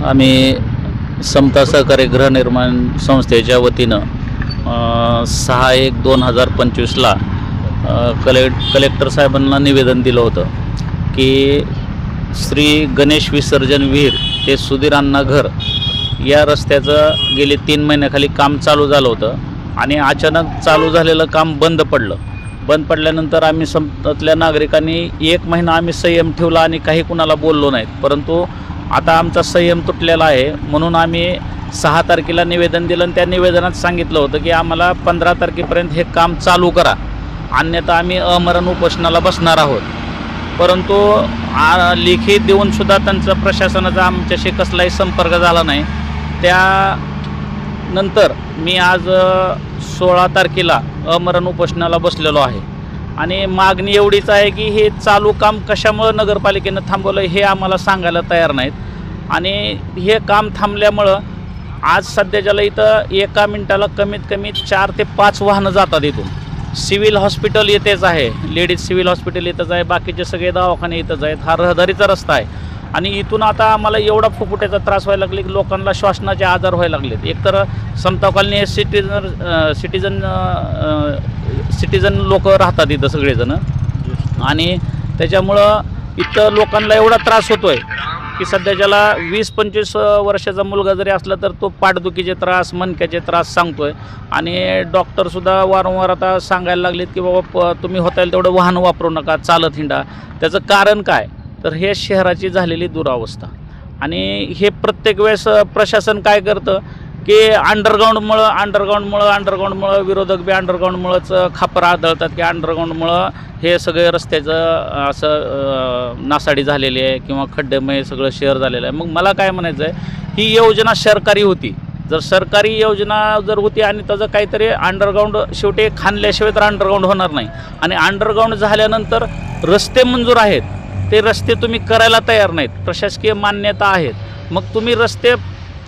आम्ही समता सहकारी गृहनिर्माण संस्थेच्या वतीनं 6/1/2025ला कलेक्टर साहेबांना निवेदन दिलं होतं की श्री गणेश विसर्जन विहीर ते सुधीर अण्णा घर या रस्त्याचं गेले 3 महिन्याखाली काम चालू झालं होतं आणि अचानक चालू झालेलं काम बंद पडल्यानंतर आम्ही समतातल्या नागरिकांनी 1 महिना आम्ही संयम ठेवला आणि काही कुणाला बोललो नाहीत. परंतु आता आमचा संयम तुटलेला आहे म्हणून आम्ही 6 तारखेला निवेदन दिलं आणि त्या निवेदनात सांगितलं होतं की आम्हाला 15 तारखेपर्यंत हे काम चालू करा, अन्यथा आम्ही अमरण उपोषणाला बसणार आहोत. परंतु लेखी देऊनसुद्धा त्यांचा प्रशासनाचा आमच्याशी कसलाही संपर्क झाला नाही. त्यानंतर मी आज 16 तारखेला अमरण उपोषणाला बसलेलो आहे आणि मागणी एवढीच आहे की हे चालू काम कशामुळं नगरपालिकेनं थांबवलं हे आम्हाला सांगायला तयार नाहीत. आणि हे काम थांबल्यामुळं आज सध्याच्याला इथं एका मिनिटाला कमीत कमी 4 ते 5 वाहनं जातात इथून. सिव्हिल हॉस्पिटल येतेच आहे, लेडीज सिव्हिल हॉस्पिटल येतच आहे, बाकीचे सगळे दवाखाने येतच आहेत. हा रहदारीचा रस्ता आहे आणि इथून आता आम्हाला एवढा फुफुट्याचा त्रास व्हायला लागले की लोकांना श्वासनाचे आजार व्हायला लागलेत. एकतर समता कॉलनी हे सिटीजन लोक राहतात इथं सगळेजण आणि त्याच्यामुळं इथं लोकांना एवढा त्रास होतो आहे की सध्याच्याला 20-25 वर्षाचा मुलगा जरी असला तर तो पाठदुखीचे त्रास, मणक्याचे त्रास सांगतो आहे. आणि डॉक्टरसुद्धा वारंवार आता सांगायला लागलेत की बाबा तुम्ही होता तेवढं वाहन वापरू नका, चालत हिंडा. त्याचं कारण काय तर हे शहराची झालेली दुरावस्था. आणि हे प्रत्येक वेळेस प्रशासन काय करतं की अंडरग्राऊंडमुळं विरोधक बी अंडरग्राऊंडमुळंच खापर आदळतात की अंडरग्राऊंडमुळं हे सगळे रस्त्याचं असं नासाडी झालेली आहे किंवा खड्डेमय सगळं शहर झालेलं आहे. मग मला काय म्हणायचं आहे, ही योजना सरकारी होती. जर सरकारी योजना जर होती आणि त्याचं काहीतरी अंडरग्राऊंड शेवटी खाणल्याशिवाय तर अंडरग्राऊंड होणार नाही. आणि अंडरग्राऊंड झाल्यानंतर रस्ते मंजूर आहेत, ते रस्ते तुम्ही करायला तयार नाहीत, प्रशासकीय मान्यता आहेत. मग तुम्ही रस्ते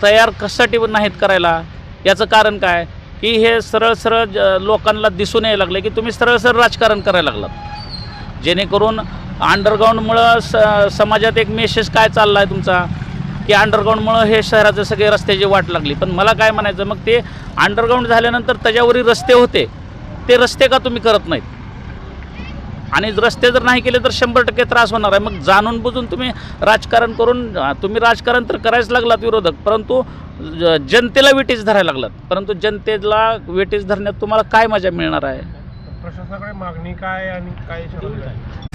तयार कशासाठी नाहीत करायला, याचं कारण काय की हे सरळ लोकांना दिसून यायला लागले की तुम्ही सरळ राजकारण करायला लागलात. जेणेकरून अंडरग्राऊंडमुळं समाजात एक मेसेज काय चालला आहे तुमचा की अंडरग्राऊंडमुळं हे शहराचे सगळे रस्त्याची वाट लागली. पण मला काय म्हणायचं, मग ते अंडरग्राऊंड झाल्यानंतर त्याच्यावरील रस्ते होते, ते रस्ते का तुम्ही करत नाहीत? आणि रस्ते जर नाही केले तर 100% त्रास होणार आहे. मग जाणून बुजून तुम्ही राजकारण करून तुम्ही राजकारण तर करायच लागलात विरोधक, परंतु जनतेला वेटीस धरायला लागलात. परंतु जनतेला वेटीस धरण्यात तुम्हाला काय मजा मिळणार आहे? प्रशासनाकडे मागणी काय आणि काय